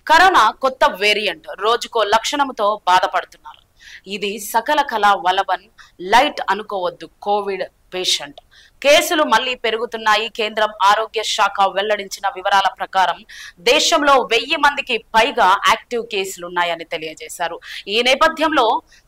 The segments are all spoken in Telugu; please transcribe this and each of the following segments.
కరోనా కొత్త వేరియంట్ రోజుకో లక్షణంతో బాధపడుతున్నారు. ఇది సకల కళ వలవన్ లైట్ అనుకోవద్దు. కోవిడ్ పేషెంట్ కేసులు మళ్లీ పెరుగుతున్నాయి. కేంద్రం ఆరోగ్య శాఖ వెల్లడించిన వివరాల ప్రకారం దేశంలో 1000 మందికి పైగా యాక్టివ్ కేసులున్నాయని తెలియజేశారు. ఈ నేపథ్యంలో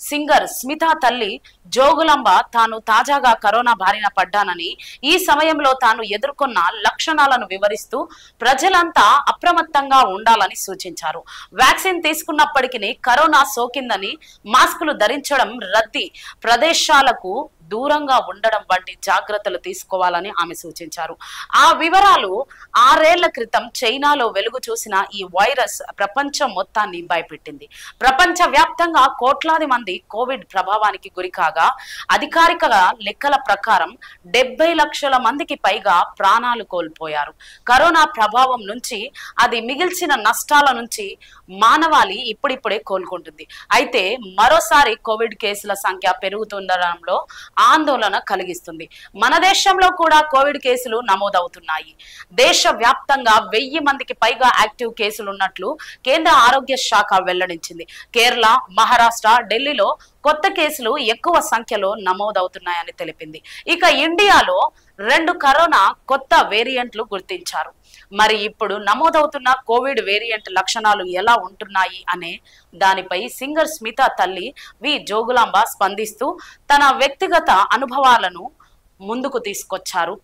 సింగర్ స్మితా తల్లి జోగులాంబ తాను తాజాగా కరోనా బారిన పడ్డానని, ఈ సమయంలో తాను ఎదుర్కొన్న లక్షణాలను వివరిస్తూ ప్రజలంతా అప్రమత్తంగా ఉండాలని సూచించారు. వ్యాక్సిన్ తీసుకున్నప్పటికీ కరోనా సోకిందని మాస్కులు ధరించడం, రద్దీ ప్రదేశాలకు దూరంగా ఉండడం వంటి జాగ్రత్తలు తీసుకోవాలని ఆమె సూచించారు. ఆ వివరాలు 6 ఏళ్ల క్రితం చైనాలో వెలుగు చూసిన ఈ వైరస్ ప్రపంచం మొత్తాన్ని భయపెట్టింది. ప్రపంచ వ్యాప్తంగా కోట్లాది మంది కోవిడ్ ప్రభావానికి గురికాగా అధికారిక లెక్కల ప్రకారం 70 లక్షల మందికి పైగా ప్రాణాలు కోల్పోయారు. కరోనా ప్రభావం నుంచి, అది మిగిల్చిన నష్టాల నుంచి మానవాళి ఇప్పుడిప్పుడే కోలుకుంటుంది. అయితే మరోసారి కోవిడ్ కేసుల సంఖ్య పెరుగుతుండడంలో ఆందోళన కలిగిస్తుంది. మన దేశంలో కూడా కోవిడ్ కేసులు నమోదవుతున్నాయి. దేశ వ్యాప్తంగా 1000 మందికి పైగా యాక్టివ్ కేసులు ఉన్నట్లు కేంద్ర ఆరోగ్య శాఖ వెల్లడించింది. కేరళ, మహారాష్ట్ర, ఢిల్లీలో కొత్త కేసులు ఎక్కువ సంఖ్యలో నమోదవుతున్నాయని తెలిపింది. ఇక ఇండియాలో 2 కరోనా కొత్త వేరియంట్లు గుర్తించారు. మరి ఇప్పుడు నమోదవుతున్న కోవిడ్ వేరియంట్ లక్షణాలు ఎలా ఉంటున్నాయి అనే దానిపై సింగర్ స్మితా తల్లి జోగులాంబ స్పందిస్తూ తన వ్యక్తిగత అనుభవాలను ముందుకు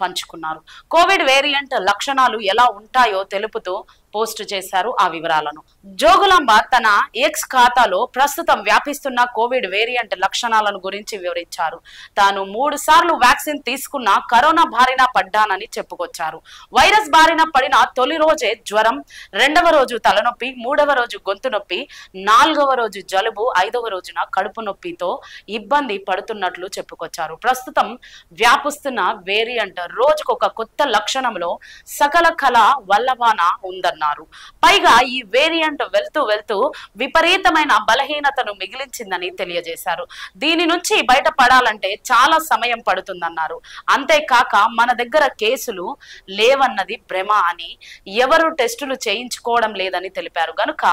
పంచుకున్నారు. కోవిడ్ వేరియంట్ లక్షణాలు ఎలా ఉంటాయో తెలుపుతూ పోస్ట్ చేశారు ఆ వివరాలను. జోగులాంబ తన ఎక్స్ ఖాతాలో ప్రస్తుతం వ్యాపిస్తున్న కోవిడ్ వేరియంట్ లక్షణాలను గురించి వివరించారు. తాను 3 సార్లు వ్యాక్సిన్ తీసుకున్న కరోనా బారిన పడ్డానని చెప్పుకొచ్చారు. వైరస్ బారిన పడిన తొలి రోజే జ్వరం, 2వ రోజు తలనొప్పి, 3వ రోజు గొంతు నొప్పి, 4వ రోజు జలుబు, 5వ రోజున కడుపు నొప్పితో ఇబ్బంది పడుతున్నట్లు చెప్పుకొచ్చారు. ప్రస్తుతం వ్యాపిస్తున్న వేరియంట్ రోజుకొక కొత్త లక్షణంలో సకల కళ వల్లభాన ఉందన్నారు. పైగా ఈ వేరియంట్ వెళ్తూ విపరీతమైన బలహీనతను మిగిలించిందని తెలియజేశారు. దీని నుంచి బయటపడాలంటే చాలా సమయం పడుతుందన్నారు. అంతేకాక మన దగ్గర కేసులు లేవన్నది భ్రమ అని, ఎవరు టెస్టులు చేయించుకోవడం లేదని తెలిపారు. గనుక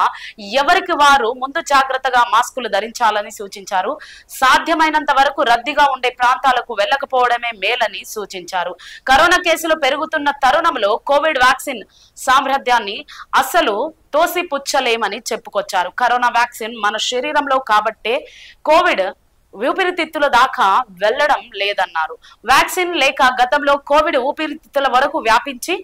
ఎవరికి వారు ముందు జాగ్రత్తగా మాస్కులు ధరించాలని సూచించారు. సాధ్యమైనంత వరకు రద్దీగా ఉండే ప్రాంతాలకు వెళ్లకపోవడమే మేలని సూచించారు. కరోనా కేసులు పెరుగుతున్న తరుణంలో కోవిడ్ వ్యాక్సిన్ సామర్థ్యాన్ని అసలు తోసిపుచ్చలేమని చెప్పుకొచ్చారు. కరోనా వ్యాక్సిన్ మన శరీరంలో కాబట్టే కోవిడ్ ఊపిరితిత్తుల దాకా వెళ్లడం లేదన్నారు. వ్యాక్సిన్ లేక గతంలో కోవిడ్ ఊపిరితిత్తుల వరకు వ్యాపించి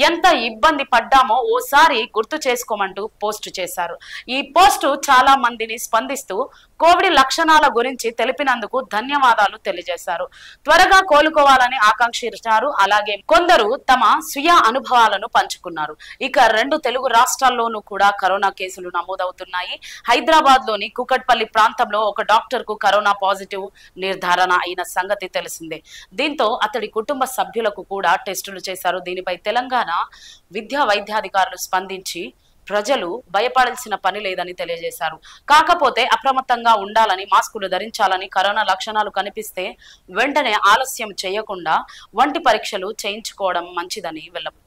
ఎంత ఇబ్బంది పడ్డామో ఓసారి గుర్తు చేసుకోమంటూ పోస్ట్ చేశారు. ఈ పోస్టు చాలా మందిని స్పందిస్తూ కోవిడ్ లక్షణాల గురించి తెలిపినందుకు ధన్యవాదాలు తెలియజేశారు. త్వరగా కోలుకోవాలని ఆకాంక్షించారు. అలాగే కొందరు తమ స్వీయ అనుభవాలను పంచుకున్నారు. ఇక 2 తెలుగు రాష్ట్రాల్లోనూ కూడా కరోనా కేసులు నమోదవుతున్నాయి. హైదరాబాద్ లోని కూకట్పల్లి ప్రాంతంలో ఒక డాక్టర్ కు కరోనా పాజిటివ్ నిర్ధారణ అయిన సంగతి తెలిసిందే. దీంతో అతడి కుటుంబ సభ్యులకు కూడా టెస్టులు చేశారు. దీనిపై తెలంగాణ విద్యా వైద్యాధికారులు స్పందించి ప్రజలు భయపడాల్సిన పని లేదని తెలియజేశారు. కాకపోతే అప్రమత్తంగా ఉండాలని, మాస్కులు ధరించాలని, కరోనా లక్షణాలు కనిపిస్తే వెంటనే ఆలస్యం చేయకుండా వంటి పరీక్షలు చేయించుకోవడం మంచిదని వెల్లబుచ్చారు.